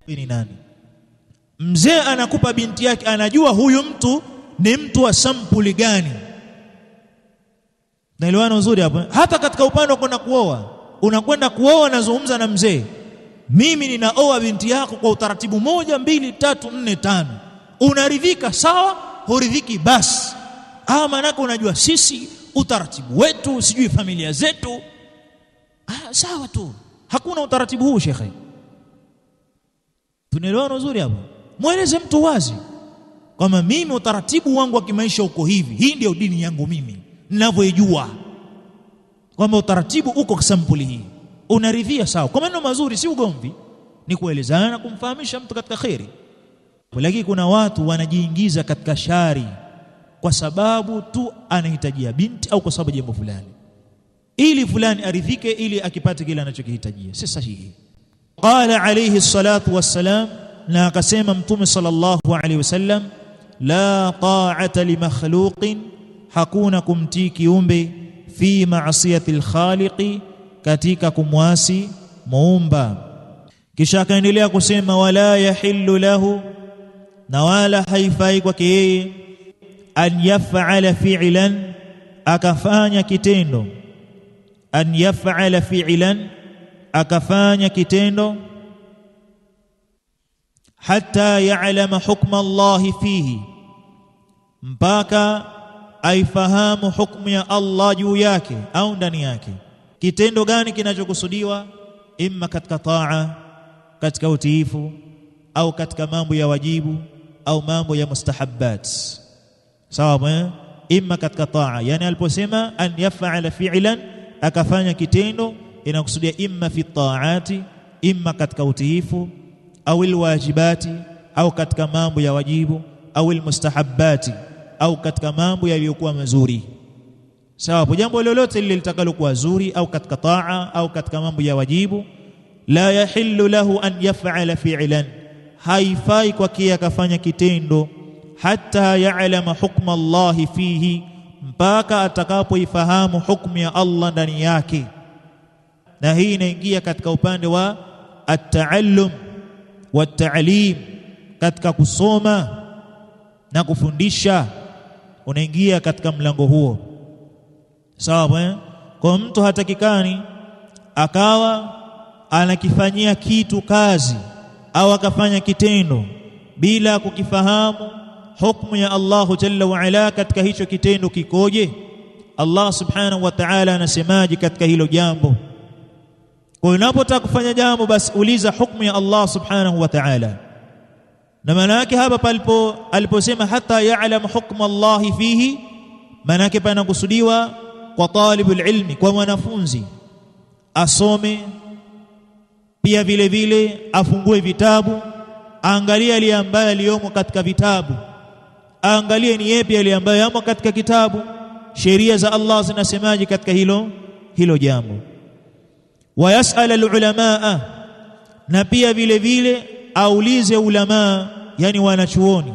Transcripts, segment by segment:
ni nani. Mzee anakupa binti yake, anajua huyu mtu ni mtu wa sampuli gani. Naelewana uzuri hapo. Hata katika upande wa kwenda kuoa, unakwenda kuoa, nazungumza na mzee, mimi ninaoa binti yako kwa utaratibu 1 2 3 4 5. Unaridhika sawa, huridhiki basi. Maana unajua sisi utaratibu wetu, sijui familia zetu. Sawa tu. Hakuna utaratibu huu shekhe. Tunaelewana uzuri hapo. Mueleze mtu wazi kwamba mimi utaratibu wangu wa kimaisha uko hivi. Hii ndio dini yangu mimi ninavyoijua. Kwamba utaratibu uko kwa sampuli hii. Unaridhia sawa. Kwa maneno mazuri, si ugomvi, ni kuelezana na kumfahamisha mtu katika khairi. Lakini kuna watu wanajiingiza katika shari kwa sababu tu anahitajia binti au kwa sababu jambo fulani, ili fulani aridhike, ili akipate kile anachokihitajia. Si sahihi. Qala alayhi salatu wassalam, na akasema Mtume sallallahu alayhi wasallam, la ta'ata li makhluqin, hakuna kumtii kiumbe, fi ma'siyati al-khaliqi, katika kumwasi muumba. Kisha akaendelea kusema, wala yahillu lahu, na wala haifai kwake yeye, an yaf'ala fi'lan, akafanya kitendo, an yaf'ala fi'lan, akafanya kitendo, hatta ya'lama hukma Allah fihi, mpaka aifahamu hukumu ya Allah juu yake au ndani yake. Kitendo gani kinachokusudiwa? Imma katika taa, katika utiifu, au katika mambo ya wajibu au mambo ya mustahabbat. Sawa? Imma katika taa, yani aliposema an yaf'ala fi'lan, akafanya kitendo, inakusudia imma fi taati, imma katika utiifu, au alwajibati, au katika mambo ya wajibu, au almustahabbati, au katika mambo yaliyokuwa mazuri. Sawa? Jambo lolote lile litakalokuwa zuri, au katika taa au katika mambo ya wajibu, la yahillu lahu an yaf'ala fi'lan, haifai kwake akafanya kitendo, hatta ya'lama hukma Allah fihi, mpaka atakapoifahamu hukumu ya Allah ndani yake. Na hii inaingia katika upande wa at-ta'allum wa at-ta'lim, katika kusoma na kufundisha, unaingia katika mlango huo. Sawa? Kwa mtu hatakikani akawa anakifanyia kitu kazi au akafanya kitendo bila kukifahamu hukumu ya Allahu jalla wa ala katika hicho kitendo kikoje. Allah subhanahu wa ta'ala anasemaje katika hilo jambo? Kwa unapotaka kufanya jambo, basi uliza hukumu ya Allah subhanahu wa ta'ala. Na maana yake hapa aliposema hata ya'lam hukma Allah fihi, maana yake pana kusudiwa kwa talibul ilmi, kwa mwanafunzi asome, pia vile vile afungue vitabu, aangalie yale ambayo yaliomo katika vitabu, aangalie ni yapi yale ambayo yamo katika kitabu, sheria za Allah zinasemaje katika hilo jambo. Wa yas'al al-ulamaa, na pia vile vile aulize ulama, yani wanachuoni.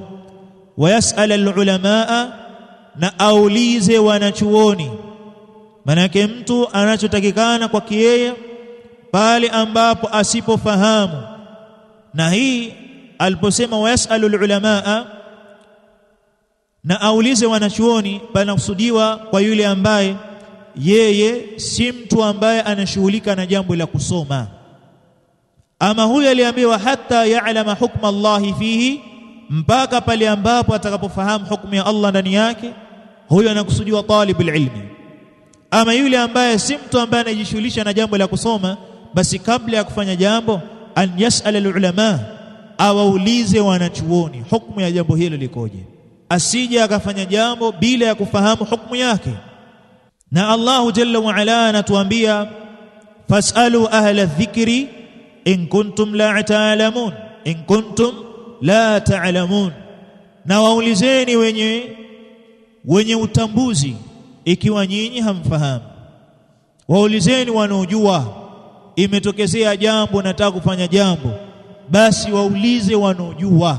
Wa yas'al al-ulamaa, na aulize wanachuoni. Maana yake mtu anachotakikana kwa yeye pale ambapo asipofahamu. Na hii aliposema wa yas'al al-ulamaa, na aulize wanachuoni, panakusudiwa kwa yule ambaye yeye si mtu ambaye anashughulika na jambo la kusoma. Ama huyo aliambiwa hata ya'lama hukma Allah fihi, mpaka pale ambapo atakapofahamu hukumu ya Allah ndani yake, huyo anakusudiwa talibul ilmi. Ama yule ambaye si mtu ambaye anajishughulisha na jambo la kusoma, basi kabla ya kufanya jambo, an yas'al al-ulama, awaulize wanachuoni hukumu ya jambo hilo likoje, asije akafanya jambo bila ya kufahamu hukumu yake. Na Allahu jalla wa ala anatuambia, fasalu ahla dhikri in kuntum la ta'lamun, in kuntum la ta'lamun, na waulizeni wenye utambuzi ikiwa nyinyi hamfahamu. Waulizeni wanaojua. Imetokezea jambo, nataka kufanya jambo, basi waulize wanaojua,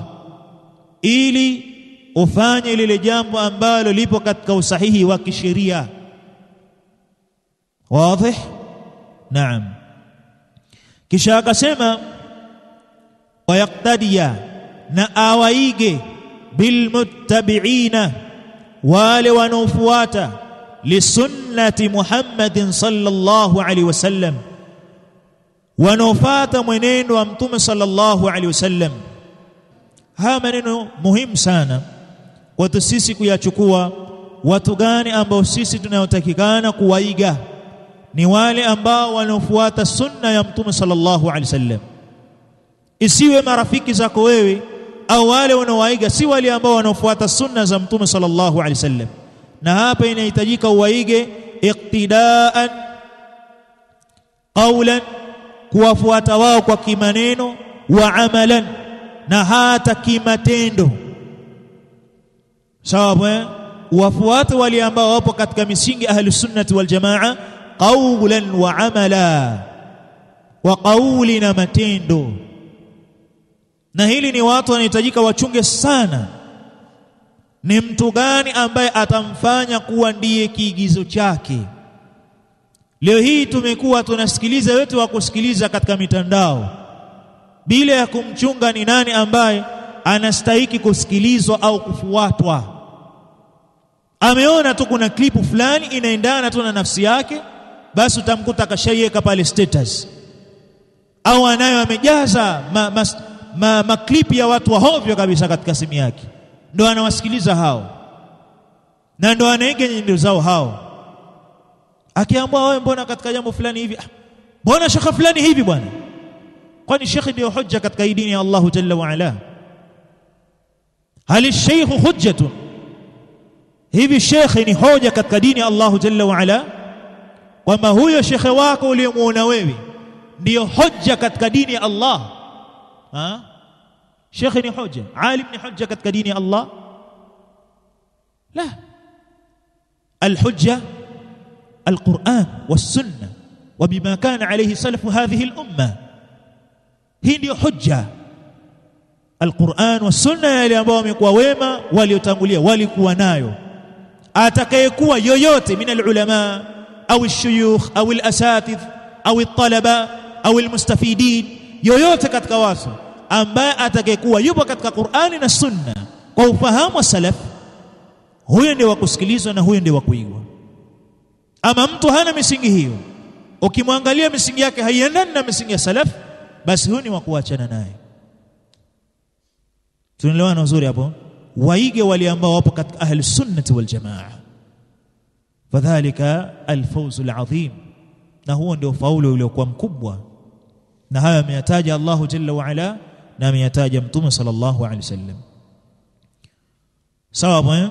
ili ufanye lile jambo ambalo lipo katika usahihi wa kisheria. Wazi? Naam. Kisha akasema wayaqtadiya na awaige bilmuttabi'ina wale wanaofuata lisunnati Muhammadin sallallahu alaihi wasallam wanaofuata mwenendo wa mtume sallallahu alaihi wasallam. Haya maneno muhimu sana kwa sisi kuyachukua. Watu gani ambao sisi tunayotakikana kuwaiga? Ni wale ambao wanaofuata sunna ya mtume sallallahu alaihi wasallam. Isiwe marafiki zako wewe au wale wanaowaiga si wale ambao wanaofuata sunna za mtume sallallahu alaihi wasallam. Na hapa inahitajika uwaige iqtidaan qawlan, kuwafuata wao kwa kimaneno, wa amalan, na hata kimatendo. Sawa, wafuate wale ambao wapo katika misingi ahli sunnati wal jamaa, qawlan wa amala, wa qawli na matendo. Na hili ni watu wanahitajika wachunge sana. Ni mtu gani ambaye atamfanya kuwa ndiye kiigizo chake? Leo hii tumekuwa tunasikiliza wetu wa kusikiliza katika mitandao bila ya kumchunga ni nani ambaye anastahili kusikilizwa au kufuatwa. Ameona tu kuna klipu fulani inaendana tu na nafsi yake, basi utamkuta kashaiweka pale status, au anayo amejaza maklipi ya watu wa hovyo kabisa katika simu yake, ndo anawasikiliza hao na ndo anaiga nyendo zao hao. Akiambiwa wewe mbona katika jambo fulani hivi, mbona shekhi fulani hivi bwana, kwani shekhi ndio hujja katika dini ya Allah jalla wa ala? Hal shaykhu hujjatun, hivi shekhi ni hoja katika dini ya Allah jalla wa ala? Kwamba huyo shekhi wako uliyemuona wewe ndio hujja katika dini ya Allah? Shekhi ni hujja, alim ni hujja katika dini ya Allah? La, alhujja القرآن والسنة وبما كان عليه سلف هذه الأمة. hii ndio hujja, القرآن والسنة yale ambao wamekuwa wema waliotangulia walikuwa nayo. Atakayekuwa yoyote min alulama au alshuyukh au alasatidh au altalaba au almustafidin, yoyote katika watu ambaye atakayekuwa yupo katika Qur'ani na Sunna kwa ufahamu wa salaf, huyo ndiye wa kusikilizwa na huyo ndiye wa kuigwa. Ama mtu hana misingi hiyo, ukimwangalia misingi yake haiendani na misingi ya salaf, basi huyo ni wa kuachana naye. Tunaelewana vizuri hapo? Waige wale ambao wapo katika ahli sunnati wal jamaa, fadhalika alfawzul adhim, na huo ndio faulu uliokuwa mkubwa. Na haya ameyataja Allahu jalla wa ala na ameyataja mtume sallallahu alaihi wasallam. Sawa bwana?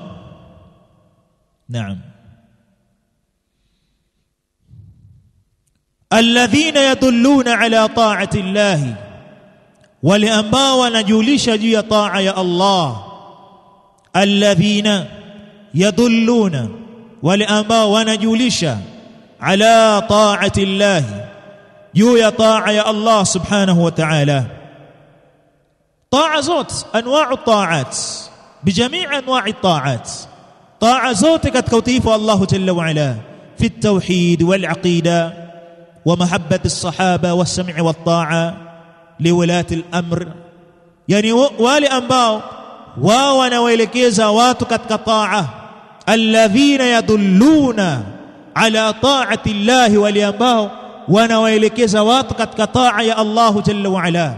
Naam. alladhina yadulluna ala ta'ati llahi, wale ambao wanajulisha juu ya taa ya Allah. alladhina yadulluna, wale ambao wanajulisha ala ta'ati llahi, juu ya taa ya Allah subhanahu wa ta'ala. taa zote, anwa'u ta'at, bijamii anwa'i ta'at, taa zote katika utiifu wa Allah jalla wa ala, fi at-tauhid wal aqida ومحبة الصحابة والسمع والطاعة لولاة الأمر. يعني wale ambao wao wanawaelekeza watu katika taa. alladhina yadulluna ala ta'ati llahi, wale ambao wanawaelekeza watu katika taa ya Allah jalla wa ala.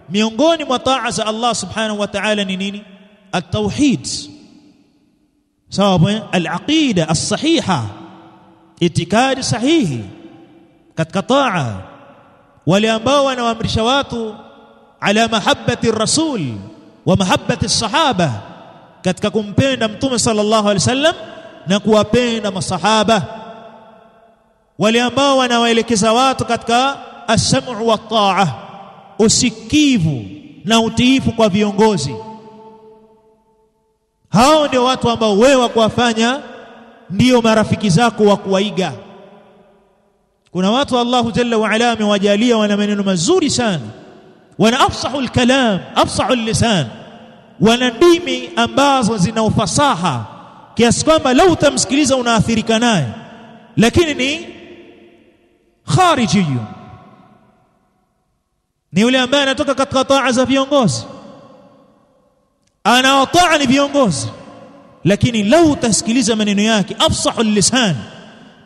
Miongoni mwa taa za Allah subhanahu wa ta'ala ni nini? at-tauhid, sawa, al-aqida as-sahiha, itikadi sahihi katika taa. Wale ambao wanawaamrisha watu ala mahabbati rasul wa mahabbati sahaba, katika kumpenda mtume sallallahu alaihi wasallam na kuwapenda masahaba. Wale ambao wanawaelekeza watu katika as-sam'u wa taa, usikivu na utiifu kwa viongozi. Hao ndio watu ambao wewe kuwafanya ndio marafiki zako wa kuwaiga. Kuna watu Allahu jalla wa ala amewajalia wana maneno mazuri sana, wana afsahul kalam, afsahul lisan, wana ndimi ambazo zina ufasaha kiasi kwamba lau utamsikiliza unaathirika naye, lakini ni kharijiyun, ni yule ambaye anatoka katika taa za viongozi, anawataa ni viongozi, lakini lau utasikiliza maneno yake, afsahul lisan,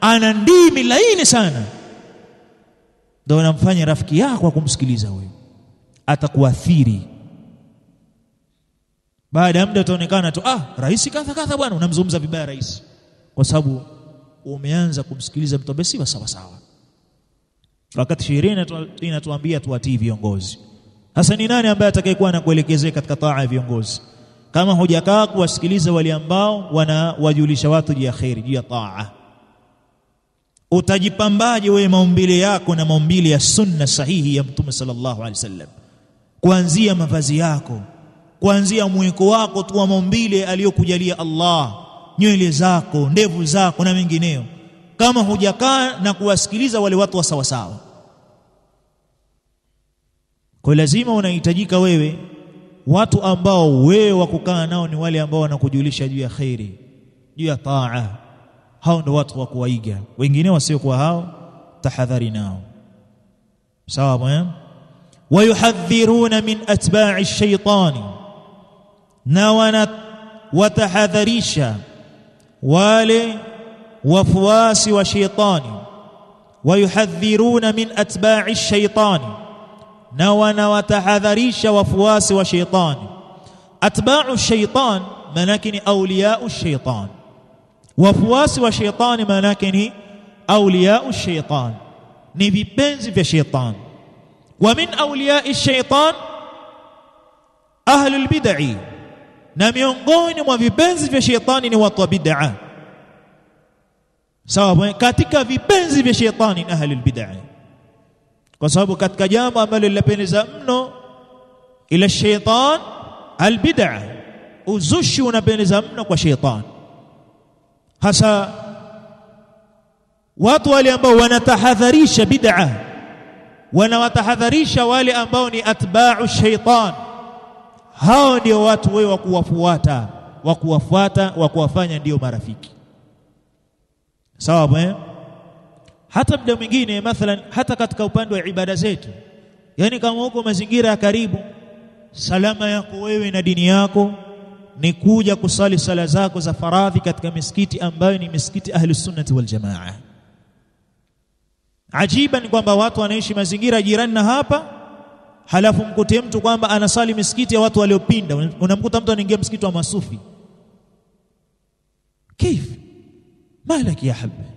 ana ndimi laini sana, ndio unamfanya rafiki yako kwa kumsikiliza wewe, atakuathiri. Baada ya muda utaonekana tu rais kadha bwana, unamzungumza vibaya rais, kwa sababu umeanza kumsikiliza mtu ambaye si sawa sawa. Wakati sheria inatuambia tuwatii viongozi. Hasa ni nani ambaye atakayekuwa anakuelekezea katika taa ya viongozi kama hujakaa kuwasikiliza wale ambao wanawajulisha watu juu ya khairi, juu ya taa? Utajipambaje wewe maumbile yako na maumbile ya sunna sahihi ya Mtume sallallahu alaihi wasallam, kuanzia mavazi yako, kuanzia mweko wako tu wa maumbile aliyokujalia Allah, nywele zako, ndevu zako na mengineyo, kama hujakaa na kuwasikiliza wale watu wa sawa sawa? Kwa lazima unahitajika wewe watu ambao wewe wakukaa nao ni wale ambao wanakujulisha juu ya khairi, juu ya taa. Hao ndio watu wa kuwaiga, wengine wasiokuwa hao tahadhari nao. Sawa bwana? Wayuhadhiruna min atba'i ash-shaytani, na watahadharisha wale wafuasi wa shaytani. Wayuhadhiruna min atba'i ash-shaytani, na watahadharisha wafuasi wa shaytani. Atba'u ash-shaytan manake ni awliya'u ash-shaytan, wafuasi wa shaytani manake ni awliya'u ash-shaytan, ni vipenzi vya shaytan. Wa min awliya'i ash-shaytan ahlul bid'ah, na miongoni mwa vipenzi vya shaytani ni watu wa bid'ah. Sawa, katika vipenzi vya shaytani ni ahlul bid'ah, kwa sababu katika jambo ambalo linapendeza mno ila shaytan albid'ah, uzushi unapendeza mno kwa shaytan. Hasa watu wale ambao wanatahadharisha bid'ah, wanawatahadharisha wale ambao ni atba'u shaytan, hao ndio watu wewe wa kuwafanya ndio marafiki. Sawa bwana? Hata muda mwingine mathalan, hata katika upande wa ibada zetu, yani kama huko mazingira ya karibu, salama yako wewe na dini yako ni kuja kusali sala zako za faradhi katika misikiti ambayo ni misikiti ahlus sunnati wal jamaa. Ajiba ni kwamba watu wanaishi mazingira jirani na hapa, halafu mkute mtu kwamba anasali misikiti ya watu waliopinda. Unamkuta mtu anaingia msikiti wa masufi. Kif malaki ya habibi,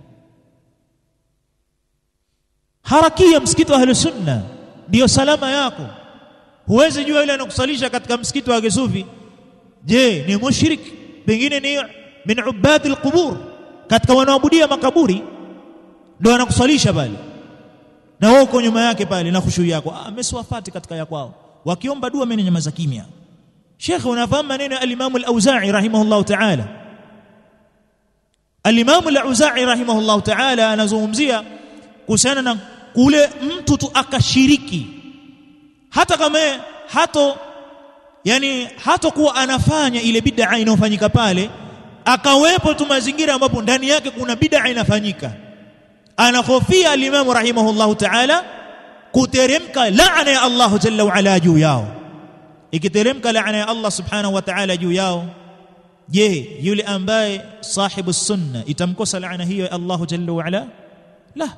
harakia msikiti wa ahlus sunna ndio salama yako. Huwezi jua yule anakusalisha katika msikiti wa kisufi, je ni mushrik, pengine ni min ubad alqubur, katika wanaoabudia makaburi, ndio anakusalisha pale na wewe uko nyuma yake pale na khushu yako ameswafati katika ya kwao, wakiomba dua mimi nyamaza kimya. Sheikh, unafahamu maneno ya al-Imam al-Auza'i rahimahullah ta'ala? Al-Imam al-Auza'i rahimahullah ta'ala anazungumzia kuhusiana na kule mtu tu akashiriki, hata kama hatakuwa anafanya ile bid'a inayofanyika pale, akawepo tu mazingira ambapo ndani yake kuna bid'a inafanyika, anahofia al-Imam rahimahullah ta'ala kuteremka laana ya Allah jalla wa ala juu yao. Ikiteremka laana ya Allah subhanahu wa ta'ala juu yao, je yule ambaye sahibu sunna itamkosa laana hiyo ya Allah jalla wa ala? La.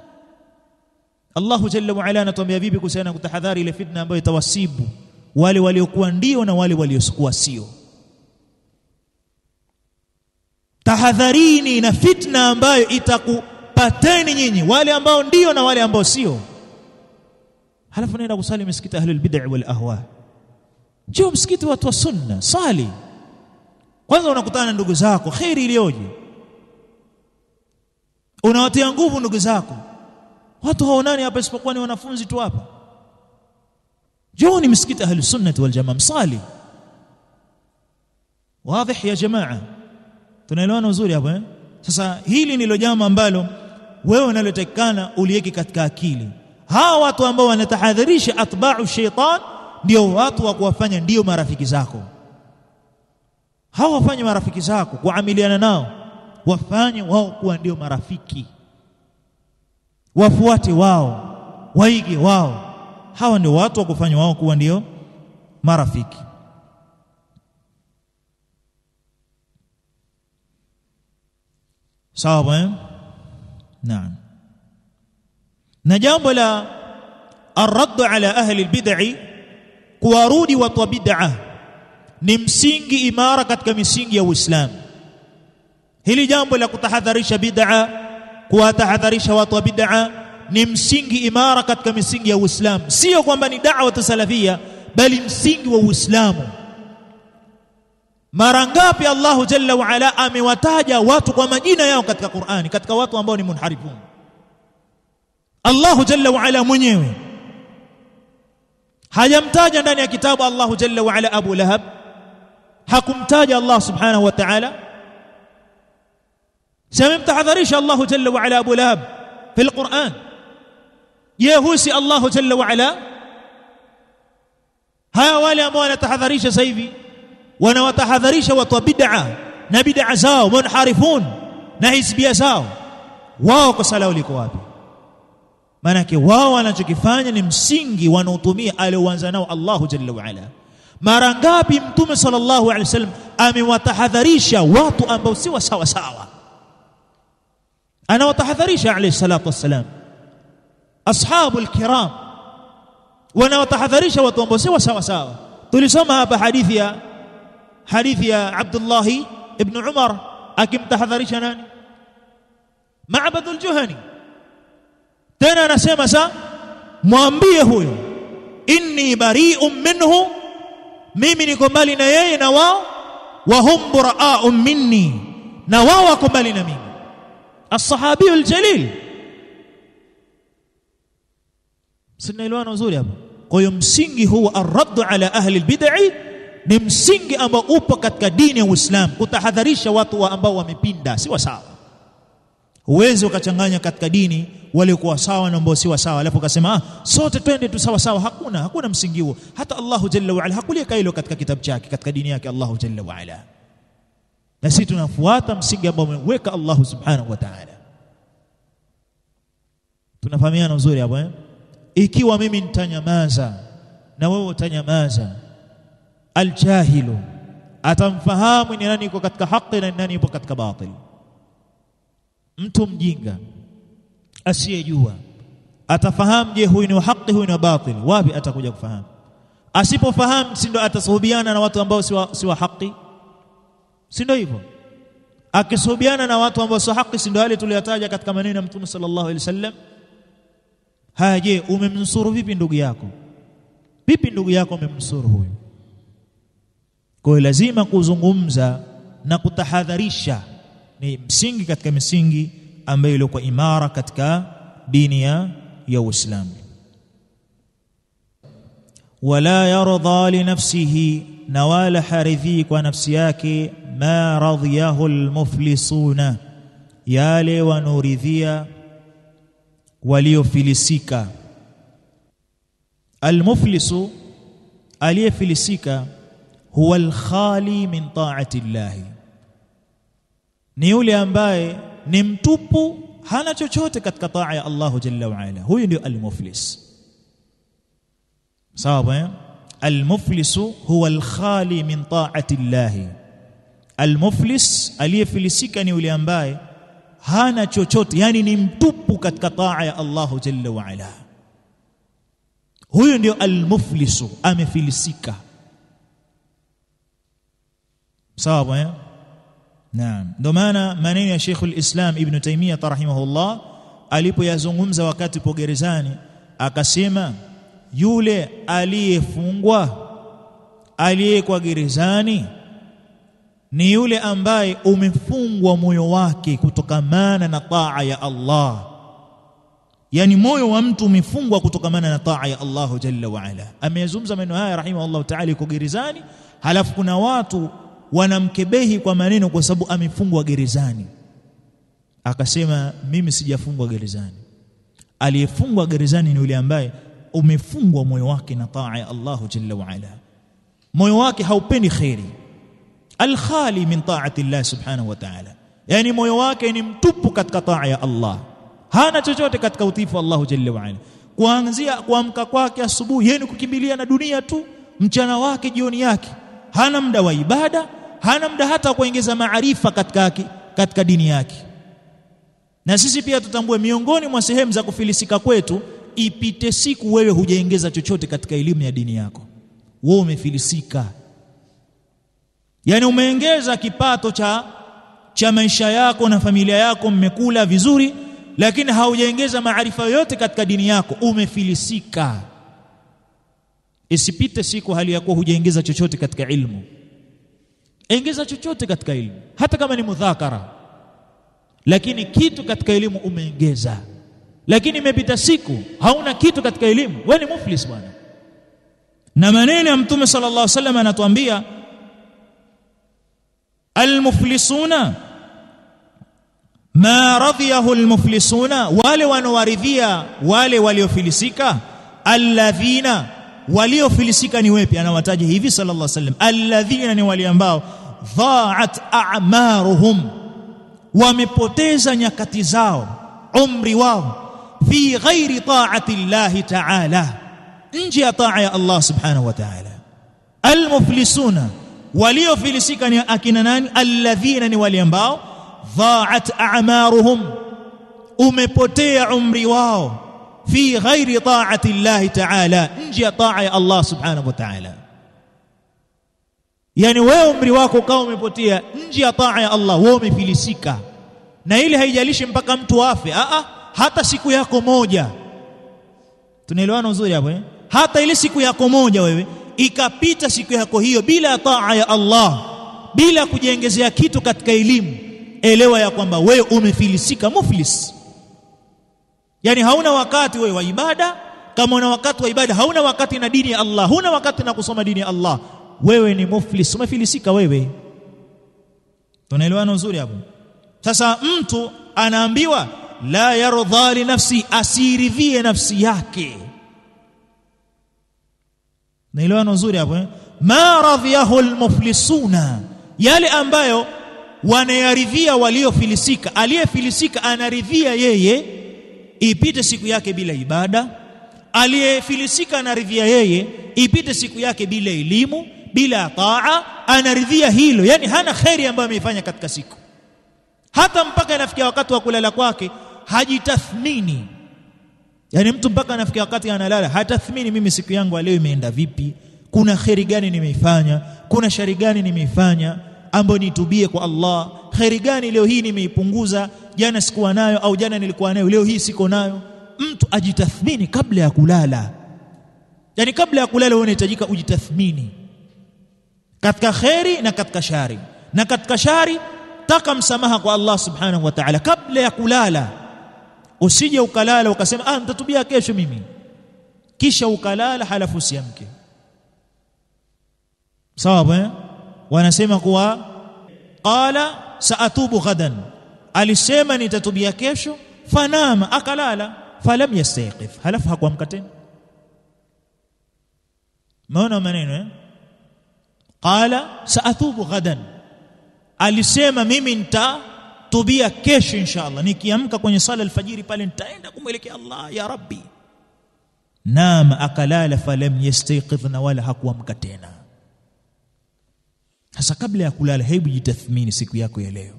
Allah jalla wa ala anatuambia vipi kuhusiana kutahadhari ile fitna ambayo itawasibu wale waliokuwa ndio na wale waliokuwa sio? Tahadharini na fitna ambayo itakupateni nyinyi, wale ambao ndio na wale ambao sio. Halafu nenda kusali msikiti ahlul bid'ah wal ahwa. Njoo msikiti watu wa sunna, sali. Kwanza unakutana na ndugu zako, khairi iliyoje. Unawatia nguvu ndugu zako. Watu haonani hapa isipokuwa ni wanafunzi tu hapa. Njoo ni msikiti ahlus sunnah wal jamaa, msali. Wazi ya jamaa? Tunaelewana uzuri hapa eh? Sasa hili ndilo jambo ambalo wewe unalotakana uliweke katika akili. Hawa watu ambao wanatahadharisha atba'u shaytan ndio watu wa kuwafanya ndio marafiki zako. Hawa wafanye marafiki zako, kuamiliana nao, wafanye wao kuwa ndio marafiki. Wafuate wao, waige wao. hawa ndio watu wa kufanywa wao kuwa ndio marafiki. Sawa? Naam. Na jambo la الرد على أهل البدع kuwarudi watu wa bid'ah ni msingi imara katika misingi ya Uislamu. Hili jambo la kutahadharisha bid'ah, kuwatahadharisha watu wa bid'ah ni msingi imara katika misingi ya Uislamu. Sio kwamba ni da'wa salafia, bali msingi wa Uislamu. Mara ngapi Allah Jalla wa Ala amewataja watu kwa majina yao katika Qur'ani, katika watu ambao ni munharifun. Allah Jalla wa Ala mwenyewe hajamtaja ndani ya kitabu Allah Jalla wa Ala Abu Lahab, hakumtaja Allah subhanahu wa ta'ala. Samemtahadharisha Allah Jalla wa Ala Abu Lahab fil Qur'an. Je, husi Allah Jalla wa Ala? Haya wale ambao wanatahadharisha sasa hivi wanawatahadharisha watu wa bid'ah na bid'ah zao munharifun na hizbia zao, wao kosa lao liko wapi? Maana wao wanachokifanya ni msingi wanaotumia alioanza nao Allah Jalla wa Ala. Mara ngapi Mtume sallallahu alaihi wasallam amewatahadharisha watu ambao si sawa sawa, anawatahadharisha alayhi salatu wassalam. Ashabul kiram wanawatahadharisha watu ambao si sawa sawa. Tulisoma hapa hadithi ya Abdullah ibn Umar akimtahadharisha nani? Ma'bad al-Juhani. Tena anasema sasa mwambie huyo inni bari'un minhu, mimi niko mbali na yeye na wao, wa hum bura'un minni, na wao wako mbali na mimi. As-sahabi al-jalil. Sinaelewana uzuri hapa. Kwa hiyo msingi huu ar-radd ala ahli al-bid'ah ni msingi ambao upo katika dini ya Uislamu, kutahadharisha watu ambao wamepinda si sawa. Huwezi ukachanganya katika dini wale kuwa sawa na ambao si sawa alafu ukasema sote twende tu sawa sawa. Hakuna msingi huo. Hata Allah Jalla wa Ala hakuliweka hilo katika kitabu chake, katika dini yake Allah Jalla wa Ala. Na sisi tunafuata msingi ambao ameweka Allah Subhanahu wa Ta'ala. Tunafahamiana uzuri hapo eh? Ikiwa mimi nitanyamaza na wewe utanyamaza, aljahilu atamfahamu ni nani yuko katika haki na nani yuko katika batil. Mtu mjinga asiyejua atafahamu je huyu ni wa haki huyu ni wa batil? Wapi atakuja kufahamu? Asipofahamu si ndo atasuhubiana na watu ambao si wa haki? Si ndio hivyo? Akisuhubiana na watu ambao si wa haki, si ndio wale tuliyataja katika maneno ya Mtume sallallahu alaihi wasallam? Haya, je, umemnusuru vipi ndugu yako? Vipi ndugu yako umemnusuru huyu? Kwa hiyo lazima kuzungumza na kutahadharisha ni msingi katika misingi ambayo ilikuwa imara katika dini ya Uislamu. Wala yarda li nafsihi, na wala haridhi kwa nafsi yake, ma radhiyahu almuflisuna, yale wanuridhia waliofilisika. Almuflisu, aliyefilisika, huwa alkhali min ta'ati llahi, ni yule ambaye ni mtupu, hana chochote katika taa ya Allah Jalla wa Ala. Huyu ndio almuflis. Sawa? Almuflisu huwa alkhali min ta'ati llahi. Almuflis, aliyefilisika, ni yule ambaye hana chochote, yani ni mtupu katika taa ya Allah Jalla wa Ala. Huyu ndio almuflisu, amefilisika. Sawa? Naam. Ndio maana maneno ya Sheikh al-Islam Ibn Taymiyyah rahimahullah alipoyazungumza wakati po gerezani, akasema yule aliyefungwa, aliyekuwa gerezani, ni yule ambaye umefungwa moyo wake kutokamana na taa ya Allah. Yani moyo wa mtu umefungwa kutokamana na taa ya Allah Jalla wa Ala. Ameyazungumza maneno haya rahimahullah ta'ala yuko gerezani, halafu kuna watu wanamkebehi kwa maneno kwa sababu amefungwa gerezani. Akasema mimi sijafungwa gerezani. Aliyefungwa gerezani ni yule ambaye umefungwa moyo wake na taa ya Allah Jalla wa Ala. Moyo wake haupendi khairi. Al-khali min ta'ati Allah subhanahu wa ta'ala, yani moyo wake ni mtupu katika taa ya Allah, hana chochote katika utiifu Allah Jalla wa Ala. kuanzia kuamka kwake asubuhi yeye kukimbilia na dunia tu, mchana wake jioni yake, hana muda wa ibada, hana muda hata kuongeza maarifa katika dini yake. Na sisi pia tutambue miongoni mwa sehemu za kufilisika kwetu, ipite siku wewe hujaongeza chochote katika elimu ya dini yako, wewe umefilisika. Yani umeongeza kipato cha maisha yako na familia yako, mmekula vizuri, lakini haujaongeza maarifa yote katika dini yako, umefilisika. Isipite siku hali yako hujaongeza chochote katika ilmu. Ongeza chochote katika ilmu, hata kama ni mudhakara, lakini kitu katika elimu umeongeza. Lakini imepita siku hauna kitu katika elimu, wewe ni muflis bwana. Na maneno ya Mtume sallallahu alaihi wasallam anatuambia, almuflisuna ma radhiyahu almuflisuna, wale wanaowaridhia wale waliofilisika, alladhina, waliofilisika ni wepi? Anawataja hivi sallallahu alaihi wasallam, alladhina ni wale ambao dha'at a'maruhum, wamepoteza nyakati zao, umri wao, fi ghairi ta'ati llahi ta'ala, nje ya taa ya Allah subhanahu wa ta'ala. Almuflisuna, waliofilisika ni akina nani? Alladhina ni wale ambao dha'at a'maruhum, umepotea umri wao, fi ghairi ta'ati llahi ta'ala, nje ya taa ya Allah subhanahu wa ta'ala. Yani wewe umri wako kama umepotea nje ya taa ya Allah, wewe umefilisika. Na ile haijalishi mpaka mtu afe, hata siku yako moja. Tunaelewana uzuri hapo Hata ile siku yako moja wewe ikapita siku yako hiyo bila taa ya Allah, bila kujiongezea kitu katika elimu, elewa ya kwamba wewe umefilisika, muflis. Yani hauna wakati wewe wa ibada. Kama una wakati wa ibada, hauna wakati na dini ya Allah, huna wakati na kusoma dini ya Allah, wewe ni muflis, umefilisika wewe. Tunaelewana uzuri hapo? Sasa mtu anaambiwa la yardha li nafsi, asiridhie nafsi yake. Naelewana uzuri hapo Ma radhiyahu almuflisuna, yale ambayo wanayaridhia waliofilisika. Aliyefilisika anaridhia yeye ipite siku yake bila ibada, aliyefilisika anaridhia yeye ipite siku yake bila elimu, bila taa, anaridhia hilo. Yani hana khairi ambayo ameifanya katika siku, hata mpaka inafikia wakati wa kulala kwake hajitathmini. Yani mtu mpaka anafikia wakati analala hatathmini, mimi siku yangu leo imeenda vipi, kuna khairi gani nimeifanya, kuna shari gani nimeifanya ambayo nitubie kwa Allah, khairi gani leo hii nimeipunguza, jana sikuwa nayo, au jana nilikuwa nayo leo hii siko nayo. Mtu ajitathmini kabla ya kulala. Yani kabla ya kulala wewe unahitajika ujitathmini katika khairi na katika shari. Na katika shari taka msamaha kwa Allah subhanahu wa ta'ala kabla ya kulala. Usije ukalala ukasema nitatubia kesho mimi, kisha ukalala halafu usiamke. Sawa wanasema kuwa qala saatubu ghadan, alisema nitatubia kesho, fanama, akalala, falam yastayqif, halafu hakuamka tena. Maana maneno qala saatubu ghadan, alisema mimi nitatubia kesho inshallah, nikiamka kwenye sala alfajiri pale nitaenda kumwelekea Allah ya Rabbi. Nama, akalala, falam yastayqidhna, wala hakuamka tena. Sasa kabla ya kulala, hebu jitathmini siku yako ya leo.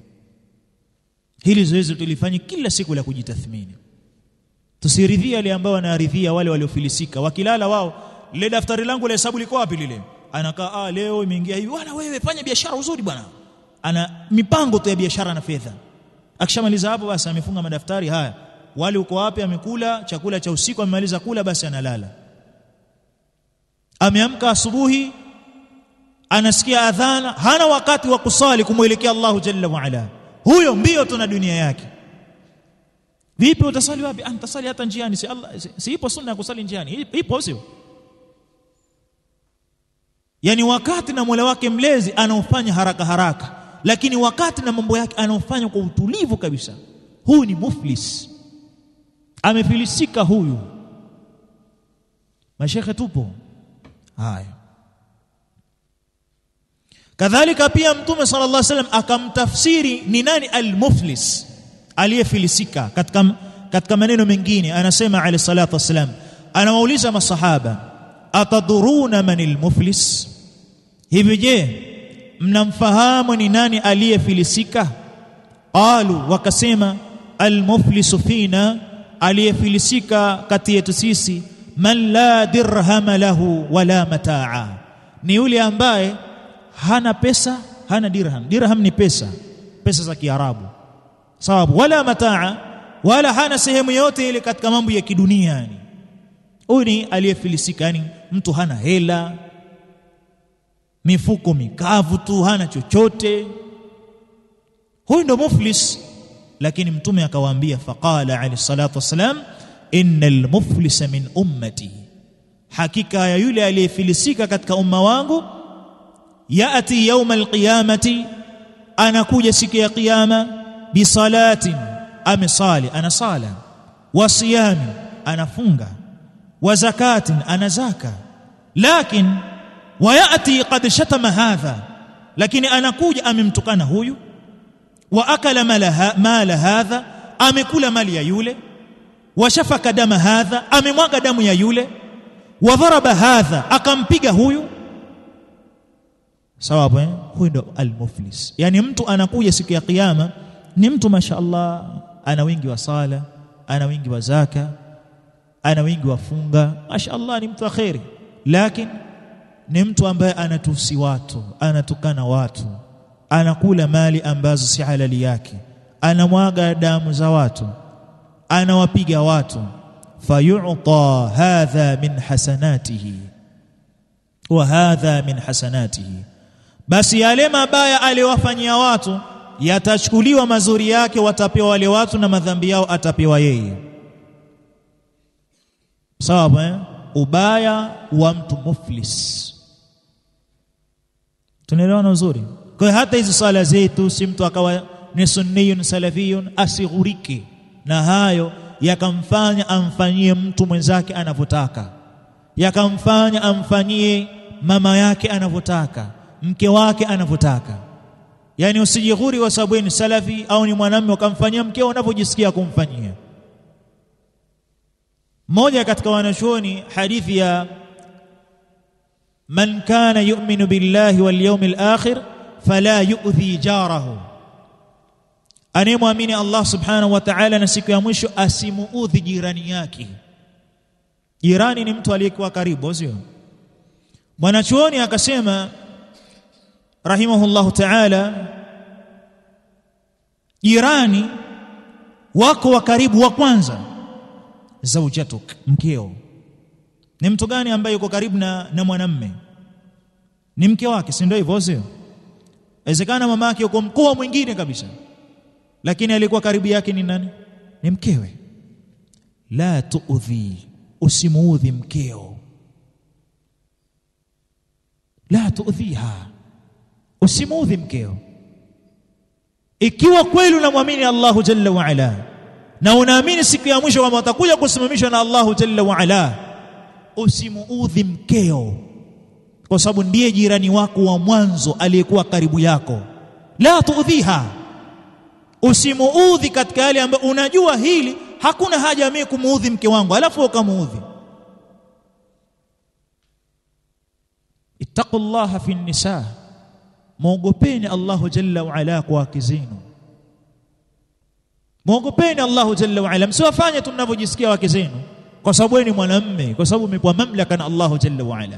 Hili zoezi tulifanya kila siku la kujitathmini. Tusiridhia wale ambao wanaridhia wale waliofilisika, wakilala wao, lile daftari langu la hesabu liko wapi lile? Anakaa leo imeingia hivi, wala wewe fanya biashara uzuri bwana. Ana mipango tu ya biashara na fedha. Akishamaliza hapo basi amefunga madaftari haya. Wale uko wapi? Amekula chakula cha usiku, amemaliza kula, basi analala. Ameamka asubuhi, anasikia adhana, hana wakati wa kusali kumwelekea Allahu jalla wa ala. Huyo mbio tuna dunia yake. Vipi utasali wapi? Nitasali hata njiani, si Allah, si ipo sunna ya kusali njiani? Ipo sio? Yani wakati na Mola wake mlezi anaofanya haraka haraka, lakini wakati na mambo yake anaofanya kwa utulivu kabisa. Huyu ni muflis, amefilisika huyu. Mashekhe tupo haya. Kadhalika pia Mtume sallallahu alaihi wasallam akamtafsiri ni nani al-muflis, aliyefilisika. Katika maneno mengine anasema alayhi salatu wasallam, anawauliza masahaba, ataduruna manil muflis, hivi je mnamfahamu ni nani aliyefilisika? Qalu, wakasema, almuflisu fina, aliyefilisika kati yetu sisi, man la dirham lahu wala mataa, ni yule ambaye hana pesa, hana dirham. Dirham ni pesa, pesa za Kiarabu, sababu wala mataa, wala hana sehemu yote ile katika mambo ya kidunia. Yani huyu ni aliyefilisika, yani mtu hana hela, mifuko mikavu tu, hana chochote, huyu ndo muflis. Lakini mtume akawaambia, faqala alayhi salatu wassalam, innal muflisa min ummati, hakika ya yule aliyefilisika katika umma wangu, yaati yawm alqiyamati, anakuja siku ya kiyama, bisalatin, amesali, anasala, wa siyami, anafunga, wa zakatin, anazaka, lakin wayati qad shatama hadha, lakini anakuja amemtukana huyu, wa akala mala hadha, amekula mali ya yule, wa shafaka dama hadha, amemwaga damu ya yule, wa dharaba hadha, akampiga huyu. Sawabu, huyu ndo almuflis. Yani mtu anakuja siku ya kiyama ni mtu mashaallah, ana wingi wa sala, ana wingi wa zaka, ana wingi wa funga, mashaallah, ni mtu wa khairi, lakini ni mtu ambaye anatusi watu, anatukana watu, anakula mali ambazo si halali yake, anamwaga damu za watu, anawapiga watu. Fayu'ta hadha min hasanatihi wa hadha min hasanatihi, basi yale mabaya aliyowafanyia watu yatachukuliwa, mazuri yake watapewa wale watu, na madhambi yao atapewa yeye. Sawa, ubaya wa mtu muflis. Tunaelewana uzuri? Kwa hata hizi sala zetu, si mtu akawa ni sunniyun salafiyun asighurike na hayo yakamfanya amfanyie mtu mwenzake anavyotaka, yakamfanya amfanyie mama yake anavyotaka, mke wake anavyotaka. Yani usijighuri kwa sababu ni salafi au ni mwanamume ukamfanyia mkeo unavyojisikia kumfanyia. Mmoja katika wanachuoni, hadithi ya man kana yu'minu billahi wal yawmil akhir fala yu'dhi jarahu, anayemwamini Allah subhanahu wa ta'ala na siku ya mwisho asimuudhi jirani yake. Jirani ni mtu aliyekuwa karibu, sio? Mwanachuoni akasema rahimahullahu ta'ala, jirani wako wa karibu wa kwanza zawjatuk, mkeo. Ni mtu gani ambaye yuko karibu na mwanamume? Ni mke wake, si ndio hivyo, sio? Inawezekana mama yake yuko mkoa mwingine kabisa, lakini alikuwa karibu yake ni nani? Ni mkewe. La tuudhi, usimuudhi mkeo. La tuudhiha, usimuudhi mkeo. Ikiwa kweli unamwamini Allahu jalla wa ala na unaamini siku ya mwisho kwamba utakuja kusimamishwa na Allahu jalla wa ala, usimuudhi mkeo, kwa sababu ndiye jirani wako wa mwanzo aliyekuwa karibu yako. La tuudhiha, usimuudhi katika yale ambayo unajua hili hakuna haja mimi kumuudhi mke wangu alafu ukamuudhi. Ittaqullaha fi nisa, muogopeni Allahu jalla wa ala kwa wake zenu. Muogopeni Allahu jalla wa ala, msiwafanye tu mnavyojisikia wake zenu, kwa sababu ni mwanamume, kwa sababu umepewa mamlaka na Allahu jalla wa ala.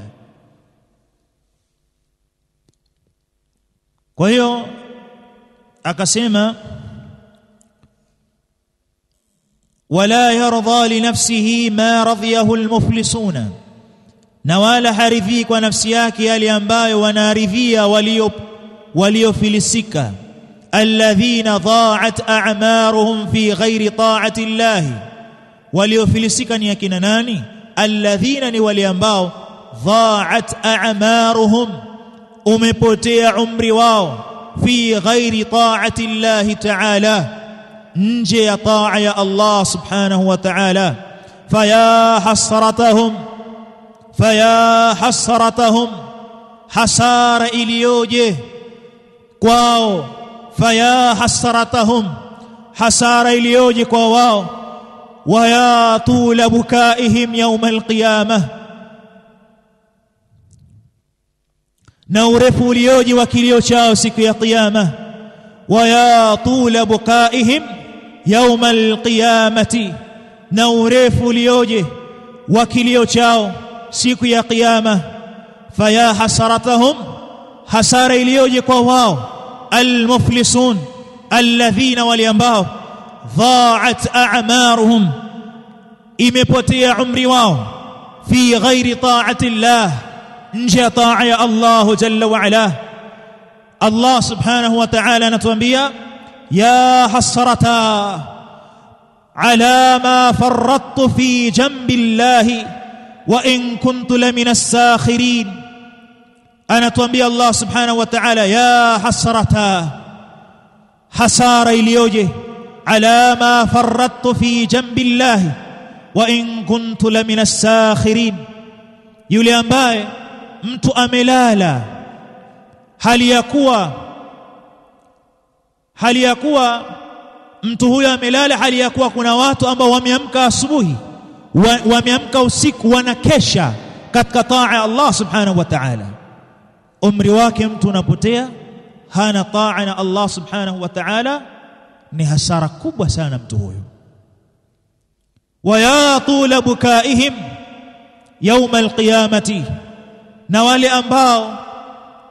Kwa hiyo akasema, wala yarda li nafsihi ma radhiyahu almuflisuna, na wala haridhi kwa nafsi yake yale ambayo wanaridhia waliofilisika. Alladhina dha'at a'maruhum fi ghairi ta'ati llahi, waliofilisika ni akina nani? Alladhina, ni wale ambao dha'at a'maruhum, umepotea umri wao, fi ghairi ta'ati llahi ta'ala, nje ya taa ya Allah subhanahu wa ta'ala. Faya hasratahum, hasara iliyoje kwao. Faya hasratahum, hasara iliyoje kwa wao. wa ya tula bukaihim yawm alqiyamah, na urefu ulioje wa kilio chao siku ya kiyama. Wa ya tula bukaihim yawm alqiyamati, na urefu ulioje wa kilio chao siku ya kiyama. Faya hasaratahum, hasara iliyoje kwa wao, almuflisun, alladhina waliambao dhaat a'maruhum, imepotea umri wao, fi ghairi ta'ati Allah, nje ta'a ya Allah jalla wa ala. Allah subhanahu wa ta'ala anatuambia ya hasrata ala ma farrattu fi jambi Allah wa in kuntu lamina as-sakhirin. Anatuambia Allah subhanahu wa ta'ala ya hasrata, hasara iliyoje, ala ma farrattu fi jambi Allah wa in kuntu lamina as-sakhirin, yule ambaye mtu amelala hali ya kuwa mtu huyo amelala hali ya kuwa kuna watu ambao wameamka asubuhi, wameamka usiku, wanakesha katika taa ya Allah subhanahu wa ta'ala. Umri wake mtu unapotea, hana taa na Allah subhanahu wa ta'ala, ni hasara kubwa sana mtu huyo. Wa ya tula bukaihim yawm alqiyamati, na wale ambao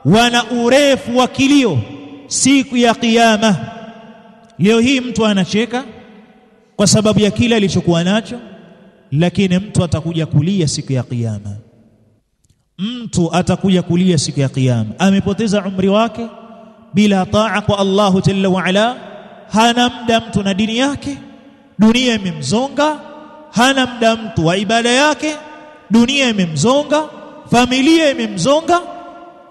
wana urefu wa kilio siku ya kiyama. Leo hii mtu anacheka kwa sababu ya kile alichokuwa nacho, lakini mtu atakuja kulia siku ya kiyama. Mtu atakuja kulia siku ya kiyama, amepoteza umri wake bila taa kwa Allah jalla wa ala. Hana muda mtu na dini yake, dunia imemzonga. Hana muda mtu wa ibada yake, dunia imemzonga. Familia imemzonga,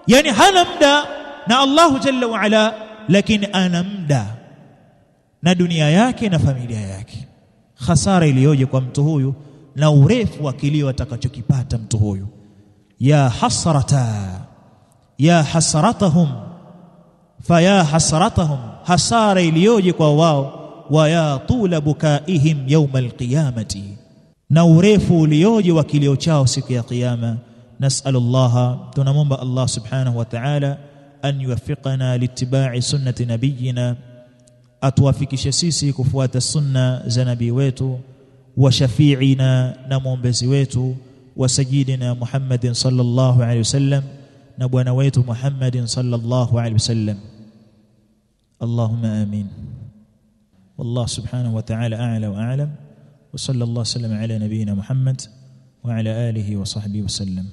yani hana muda na Allah jalla wa ala, lakini ana muda na dunia yake na familia yake. Hasara iliyoje kwa mtu huyu na urefu wa kilio atakachokipata mtu huyu. Ya hasrata, ya hasratahum, faya hasratahum, hasara iliyoje kwa wao. Wa ya tula bukaihim yawm alqiyamati, na urefu ulioje wa kilio chao siku ya kiyama. Nas'alullaha, tunamomba Allah subhanahu wa ta'ala an yuwaffiqana liittiba'i sunnati nabiyina, atuwafikishe sisi kufuata sunna za nabii wetu, wa shafi'ina, na muombezi wetu, wa sayyidina Muhammadin sallallahu alayhi wasallam, na bwana wetu Muhammadin sallallahu alayhi wasallam. Allahumma amin. Wallahu subhanahu wa ta'ala a'la wa a'lam, wa sallallahu sallam ala nabiyyina Muhammad wa ala alihi wa sahbihi wa sallam.